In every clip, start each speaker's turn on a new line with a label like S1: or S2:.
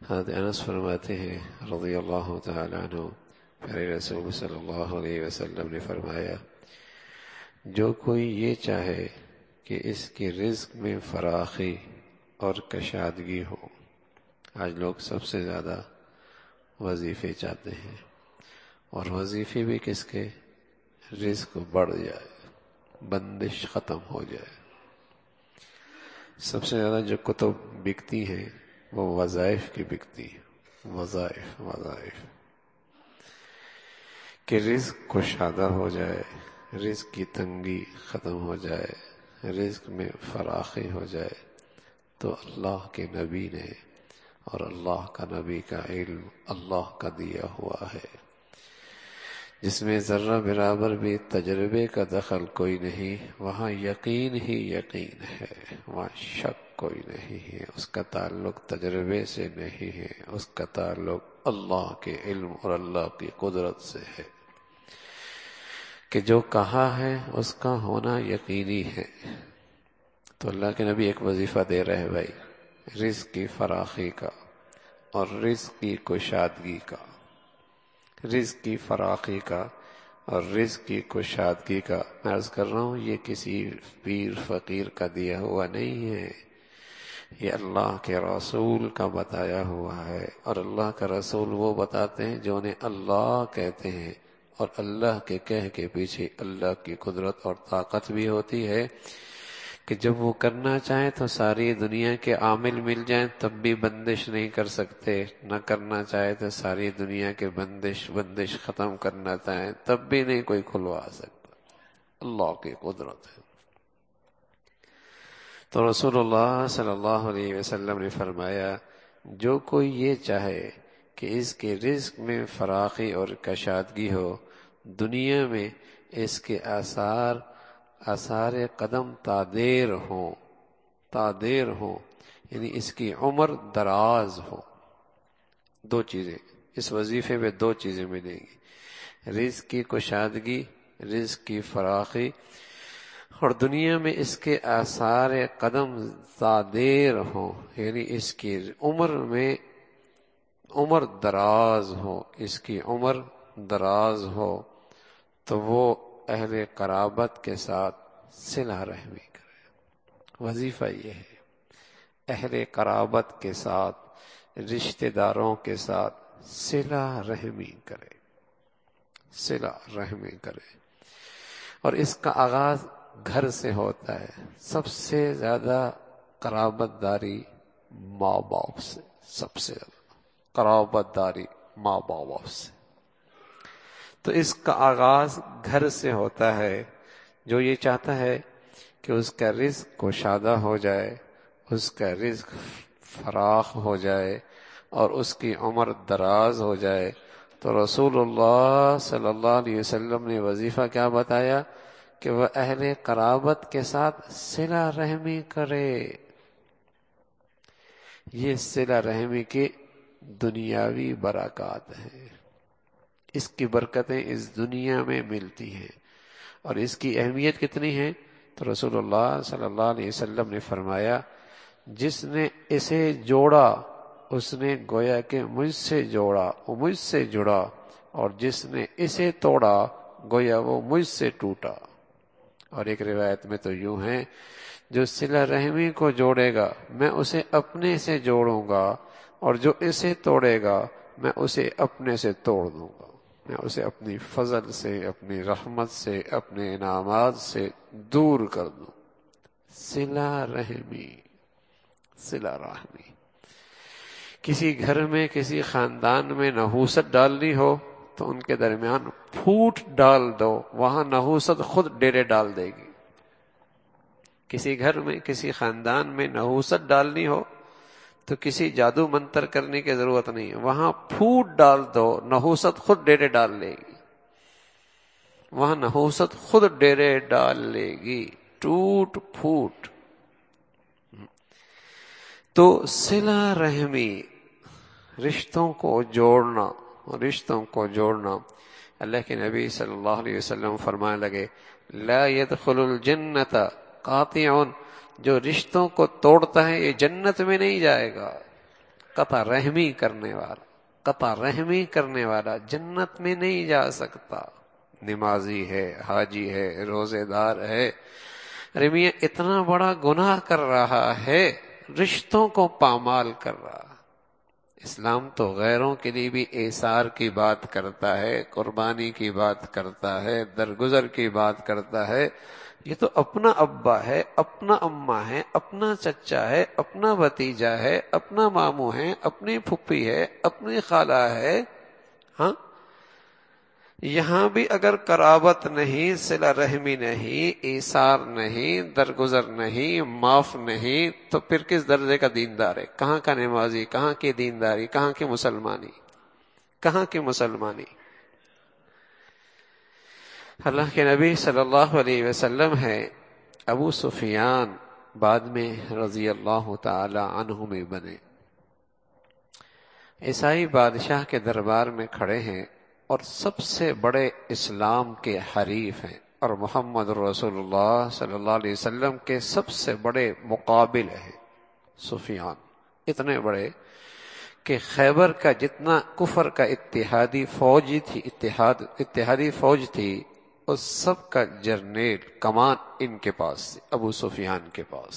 S1: حضرت انس فرماتے ہیں رضی اللہ تعالیٰ عنہ، پیارے رسول صلی اللہ علیہ وسلم نے فرمایا، جو کوئی یہ چاہے کہ اس کے رزق میں فراخی اور کشادگی ہو. آج لوگ سب سے زیادہ وظیفے چاہتے ہیں، اور وظیفے بھی کس کے؟ رزق بڑھ جائے، بندش ختم ہو جائے. سب سے زیادہ جو کتب بکتی ہیں وہ وظائف کی بکتی ہیں. وظائف کہ رزق کشادہ ہو جائے، رزق کی تنگی ختم ہو جائے، رزق میں فراخی ہو جائے. تو اللہ کے نبی نے اور اللہ کا نبی کا علم اللہ کا دیا ہوا ہے، جس میں ذرہ برابر بھی تجربے کا دخل کوئی نہیں. وہاں یقین ہی یقین ہے، وہاں شک کوئی نہیں ہے. اس کا تعلق تجربے سے نہیں ہے، اس کا تعلق اللہ کے علم اور اللہ کی قدرت سے ہے، کہ جو کہا ہے اس کا ہونا یقینی ہے. تو اللہ کے نبی ایک وظیفہ دے رہے ہیں بھائی، رزق کی فراخی کا اور رزق کی کشادگی کا. رزق کی فراخی کا اور رزق کی کشادگی کا میں عرض کر رہا ہوں، یہ کسی پیر فقیر کا دیا ہوا نہیں ہے، یہ اللہ کے رسول کا بتایا ہوا ہے. اور اللہ کا رسول وہ بتاتے ہیں جو انہیں اللہ کہتے ہیں، اور اللہ کے کہہ کے پیچھے اللہ کی قدرت اور طاقت بھی ہوتی ہے کہ جب وہ کرنا چاہیں تو ساری دنیا کے عامل مل جائیں تب بھی بندش نہیں کر سکتے، نہ کرنا چاہے تو ساری دنیا کے بندش ختم کرنا چاہیں تب بھی نہیں کوئی کھلوا سکتا. اللہ کی قدرت ہے. تو رسول اللہ صلی اللہ علیہ وسلم نے فرمایا، جو کوئی یہ چاہے کہ اس کے رزق میں فراخی اور کشادگی ہو، دنیا میں اس کے آثار قدم تادیر ہوں، یعنی اس کی عمر دراز ہو. دو چیزیں اس وظیفے میں، دو چیزیں ملیں گی، رزق کی کشادگی، رزق کی فراخی، اور دنیا میں اس کے آثار قدم تادیر ہوں، یعنی اس کی عمر دراز ہو. اس کی عمر دراز ہو تو وہ اہل قرابت کے ساتھ صلہ رحمی کرے. وظیفہ یہ ہے، اہل قرابت کے ساتھ، رشتہ داروں کے ساتھ صلہ رحمی کرے. اور اس کا آغاز گھر سے ہوتا ہے. سب سے زیادہ قرابت داری ماں باپ سے، سب سے زیادہ قرابت داری ماں باپ سے. تو اس کا آغاز گھر سے ہوتا ہے. جو یہ چاہتا ہے کہ اس کا رزق کشادہ ہو جائے، اس کا رزق فراخ ہو جائے اور اس کی عمر دراز ہو جائے، تو رسول اللہ صلی اللہ علیہ وسلم نے وظیفہ کیا بتایا کہ وہ اہل قرابت کے ساتھ صلہ رحمی کرے. یہ صلہ رحمی کی دنیاوی برکات ہیں، اس کی برکتیں اس دنیا میں ملتی ہیں. اور اس کی اہمیت کتنی ہے؟ تو رسول اللہ صلی اللہ علیہ وسلم نے فرمایا، جس نے اسے جوڑا اس نے گویا کہ مجھ سے جوڑا، وہ مجھ سے جڑا، اور جس نے اسے توڑا گویا وہ مجھ سے ٹوٹا. اور ایک روایت میں تو یوں ہے، جو صلہ رحمی کو جوڑے گا میں اسے اپنے سے جوڑوں گا، اور جو اسے توڑے گا میں اسے اپنے سے توڑ دوں گا. میں اسے اپنی فضل سے، اپنی رحمت سے، اپنے انعامات سے دور کر دوں. صلہ رحمی. کسی گھر میں، کسی خاندان میں نحوست ڈالنی ہو تو ان کے درمیان پھوٹ ڈال دو، وہاں نحوست خود ڈیرے ڈال دے گی. کسی گھر میں، کسی خاندان میں نحوست ڈالنی ہو تو کسی جادو منتر کرنے کی ضرورت نہیں ہے، وہاں پھوٹ ڈال دو، نحوست خود ڈیرے ڈال لے گی. وہاں نحوست خود ڈیرے ڈال لے گی، ٹوٹ پھوٹ. تو صلہ رحمی، رشتوں کو جوڑنا. اللہ کے نبی صلی اللہ علیہ وسلم فرمانے لگے، لا يدخل الجنت قاطع، جو رشتوں کو توڑتا ہے یہ جنت میں نہیں جائے گا. قطع رحمی کرنے والا، قطع رحمی کرنے والا جنت میں نہیں جا سکتا۔ نمازی ہے، حاجی ہے، روزے دار ہے، ارے میاں اتنا بڑا گناہ کر رہا ہے، رشتوں کو پامال کر رہا۔ اسلام تو غیروں کے لیے بھی ایثار کی بات کرتا ہے، قربانی کی بات کرتا ہے، درگزر کی بات کرتا ہے۔ یہ تو اپنا ابا ہے، اپنا اماں ہے، اپنا چچا ہے، اپنا بھتیجا ہے، اپنا ماموں ہے، اپنی پھپھی ہے، اپنی خالہ ہے۔ ہاں، یہاں بھی اگر قرابت نہیں، صلہ رحمی نہیں، ایثار نہیں، درگزر نہیں، معاف نہیں، تو پھر کس درجے کا دیندار ہے؟ کہاں کا نمازی، کہاں کی دینداری، کہاں کی مسلمانی، کہاں کی مسلمانی؟ اللہ کے نبی صلی اللہ علیہ وسلم ہے، ابو سفیان بعد میں رضی اللہ تعالی عنہ میں بنے، عیسائی بادشاہ کے دربار میں کھڑے ہیں اور سب سے بڑے اسلام کے حریف ہیں، اور محمد رسول اللہ صلی اللہ علیہ وسلم کے سب سے بڑے مقابل ہیں سفیان، اتنے بڑے کہ خیبر کا جتنا کفر کا اتحادی فوج تھی اس سب کا جرنیل کمان ان کے پاس تھی، ابو سفیان کے پاس۔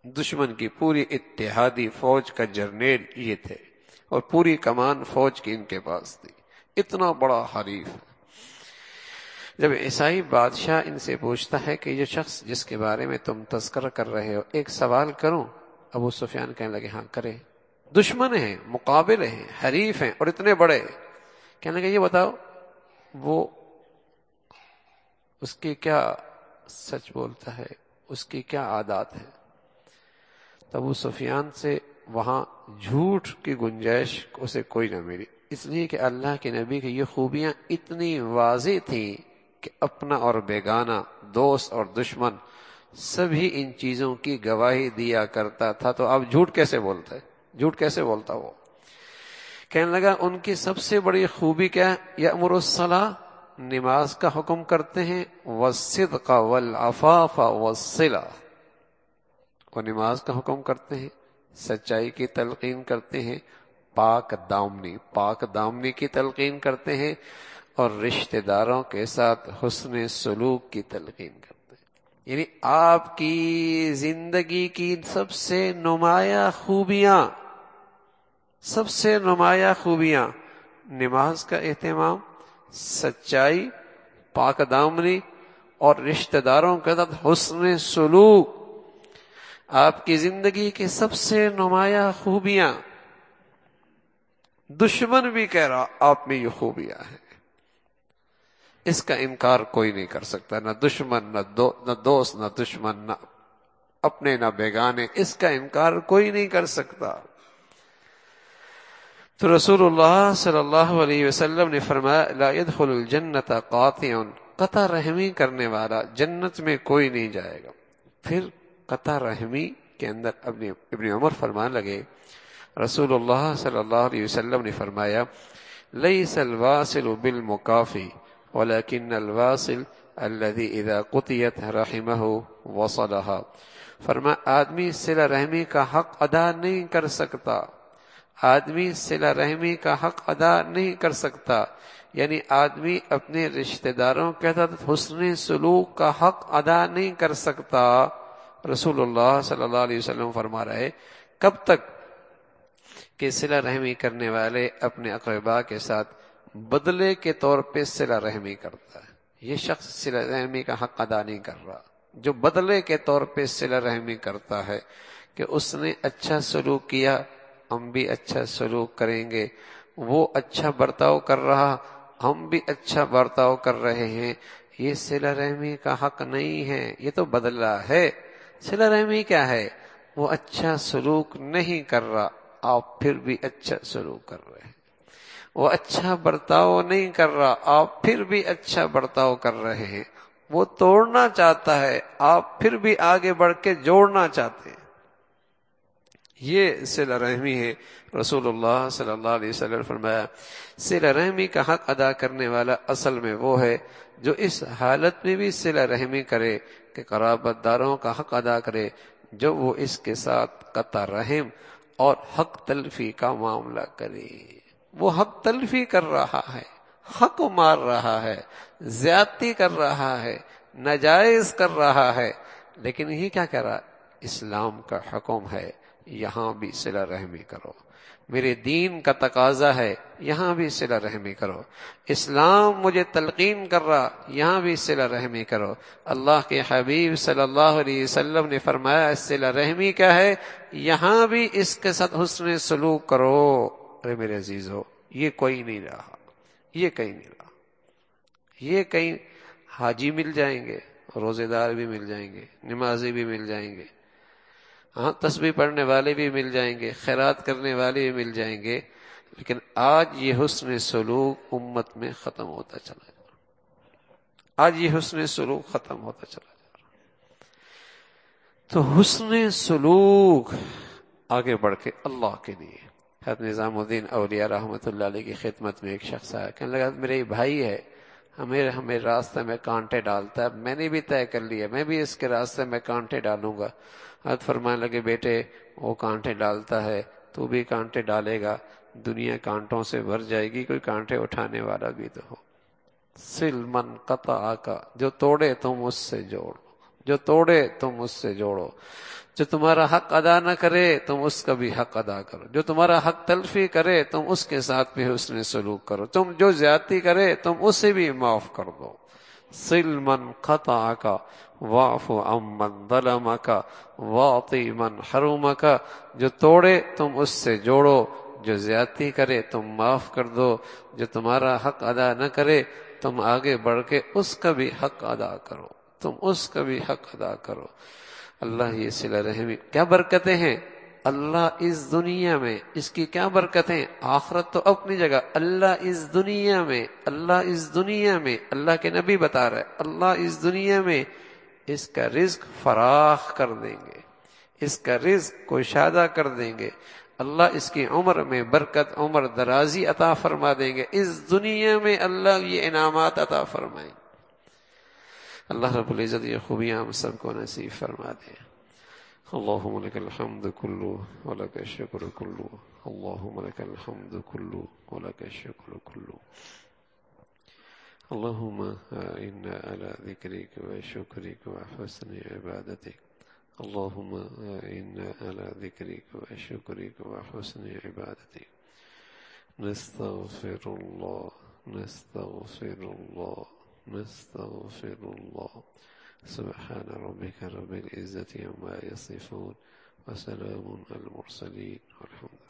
S1: دشمن کی پوری اتحادی فوج کا جرنیل یہ تھے اور پوری کمان فوج کی ان کے پاس تھی، اتنا بڑا حریف۔ جب عیسائی بادشاہ ان سے پوچھتا ہے کہ یہ شخص جس کے بارے میں تم تذکرہ کر رہے ہو، ایک سوال کروں؟ ابو سفیان کہنے لگے ہاں کرے۔ دشمن ہیں، مقابل ہیں، حریف ہیں اور اتنے بڑے، کہنے لگے یہ بتاؤ وہ اس کی کیا سچ بولتا ہے، اس کی کیا عادات ہے؟ تو ابو سفیان سے وہاں جھوٹ کی گنجائش اسے کوئی نہ ملی، اس لیے کہ اللہ کے نبی کی یہ خوبیاں اتنی واضح تھیں کہ اپنا اور بیگانہ، دوست اور دشمن سبھی ان چیزوں کی گواہی دیا کرتا تھا، تو اب جھوٹ کیسے بولتا ہے؟ جھوٹ کیسے بولتا وہ؟ کہنے لگا ان کی سب سے بڑی خوبی کیا ہے؟ یأمر الصلاۃ، نماز کا حکم کرتے ہیں، والصدق والعفاف والصلہ، وہ نماز کا حکم کرتے ہیں، سچائی کی تلقین کرتے ہیں، پاک دامنی کی تلقین کرتے ہیں، اور رشتہ داروں کے ساتھ حسن سلوک کی تلقین کرتے ہیں۔ یعنی آپ کی زندگی کی سب سے نمایاں خوبیاں نماز کا اہتمام، سچائی، پاک دامنی اور رشتہ داروں کے ساتھ حسن سلوک، آپ کی زندگی کی سب سے نمایاں خوبیاں۔ دشمن بھی کہہ رہا آپ میں یہ خوبیاں ہیں، اس کا انکار کوئی نہیں کر سکتا، نہ دشمن، نہ دوست، نہ دشمن، نہ اپنے نہ بیگانے، اس کا انکار کوئی نہیں کر سکتا۔ تو رسول اللہ صلی اللہ علیہ وسلم نے فرمایا لا يدخل الجنت قاطع، قطع رحمی کرنے والا جنت میں کوئی نہیں جائے گا۔ پھر قطع رحمی کے اندر ابن عمر فرمان لگے، رسول اللہ صلی اللہ علیہ وسلم نے فرمایا لیس الواصل بالمکافی ولكن الواصل الذي اذا قطعت رحمه وصلها، فرمایا آدمی صلہ رحمی کا حق ادا نہیں کر سکتا، آدمی صلہ رحمی کا حق ادا نہیں کر سکتا، یعنی آدمی اپنے رشتہ داروں کے ساتھ حسن سلوک کا حق ادا نہیں کر سکتا۔ رسول اللہ صلی اللہ علیہ وسلم فرما رہے کب تک کہ صلہ رحمی کرنے والے اپنے اقرباء کے ساتھ بدلے کے طور پہ صلہ رحمی کرتا ہے، یہ شخص صلہ رحمی کا حق ادا نہیں کر رہا۔ جو بدلے کے طور پہ صلہ رحمی کرتا ہے کہ اس نے اچھا سلوک کیا، ہم بھی اچھا سلوک کریں گے، وہ اچھا برتاؤ کر رہا، ہم بھی اچھا برتاؤ کر رہے ہیں، یہ صلہ رحمی کا حق نہیں ہے، یہ تو بدلہ ہے۔ صلہ رحمی کیا ہے؟ وہ اچھا سلوک نہیں کر رہا، آپ پھر بھی اچھا سلوک کر رہے ہیں، وہ اچھا برتاؤ نہیں کر رہا، آپ پھر بھی اچھا برتاؤ کر رہے ہیں، وہ توڑنا چاہتا ہے، آپ پھر بھی آگے بڑھ کے جوڑنا چاہتے ہیں، یہ صلہ رحمی ہے۔ رسول اللہ صلی اللہ علیہ وسلم نے فرمایا صلہ رحمی کا حق ادا کرنے والا اصل میں وہ ہے جو اس حالت میں بھی صلہ رحمی کرے کہ قرابت داروں کا حق ادا کرے، جب وہ اس کے ساتھ قطع رحم اور حق تلفی کا معاملہ کریں۔ وہ حق تلفی کر رہا ہے، حق مار رہا ہے، زیادتی کر رہا ہے، ناجائز کر رہا ہے، لیکن یہ کیا کہہ رہا؟ اسلام کا حکم ہے یہاں بھی صلہ رحمی کرو، میرے دین کا تقاضا ہے یہاں بھی صلہ رحمی کرو، اسلام مجھے تلقین کر رہا یہاں بھی صلہ رحمی کرو۔ اللہ کے حبیب صلی اللہ علیہ وسلم نے فرمایا صلہ رحمی کیا ہے؟ یہاں بھی اس کے ساتھ حسن سلوک کرو۔ ارے میرے عزیزو، یہ کوئی نہیں رہا، یہ کہیں نہیں رہا، یہ کہیں حاجی مل جائیں گے، روزے دار بھی مل جائیں گے، نمازی بھی مل جائیں گے، ہاں تسبیح پڑھنے والے بھی مل جائیں گے، خیرات کرنے والے بھی مل جائیں گے، لیکن آج یہ حسن سلوک امت میں ختم ہوتا چلا جا رہا، آج یہ حسن سلوک ختم ہوتا چلا جا رہا۔ تو حسن سلوک آگے بڑھ کے اللہ کے لیے۔ حضرت نظام الدین اولیاء رحمۃ اللہ علیہ کی خدمت میں ایک شخص آیا، کہنے لگا میرے بھائی ہے، ہمیں راستے میں کانٹے ڈالتا ہے، میں نے بھی طے کر لیا میں بھی اس کے راستے میں کانٹے ڈالوں گا۔ حضرت فرمانے لگے بیٹے وہ کانٹے ڈالتا ہے تو بھی کانٹے ڈالے گا، دنیا کانٹوں سے بھر جائے گی، کوئی کانٹے اٹھانے والا بھی تو ہو۔ سل من قطع کا، جو توڑے تم اس سے جوڑو، جو توڑے تم اس سے جوڑو، جو تمہارا حق ادا نہ کرے تم اس کا بھی حق ادا کرو، جو تمہارا حق تلفی کرے تم اس کے ساتھ بھی حسن سلوک کرو، تم جو زیادتی کرے تم اسے بھی معاف کر دو۔ صل من قطعک واعف عمن ظلمک واعطِ من حرمک، جو توڑے تم اس سے جوڑو، جو زیادتی کرے تم معاف کر دو، جو تمہارا حق ادا نہ کرے تم آگے بڑھ کے اس کا بھی حق ادا کرو، تم اس کا بھی حق ادا کرو۔ اللہ یہ صلہ رحمی کیا برکتیں ہیں، اللہ اس دنیا میں اس کی کیا برکتیں، آخرت تو اپنی جگہ، اللہ اس دنیا میں، اللہ اس دنیا میں، اللہ کے نبی بتا رہے اللہ اس دنیا میں اس کا رزق فراخ کر دیں گے، اس کا رزق کشادہ کر دیں گے، اللہ اس کی عمر میں برکت، عمر درازی عطا فرما دیں گے، اس دنیا میں اللہ یہ انعامات عطا فرمائیں گے۔ اللہ رب العزت یہ خوبیاں ہم سب کو نصیب فرما دے۔ اللہم لک الحمد کلو ولک الشکر کلو، اللہم لک الحمد کلو ولک الشکر کلو، اللہم انا علی ذکرک و شکرک و حسن عبادتک، اللہم انا علی ذکرک و شکرک و حسن عبادتک، نستغفر اللہ نستغفر اللہ نستغفر اللہ، سبحان ربک رب العزة عما یصفون وسلام علی المرسلین والحمد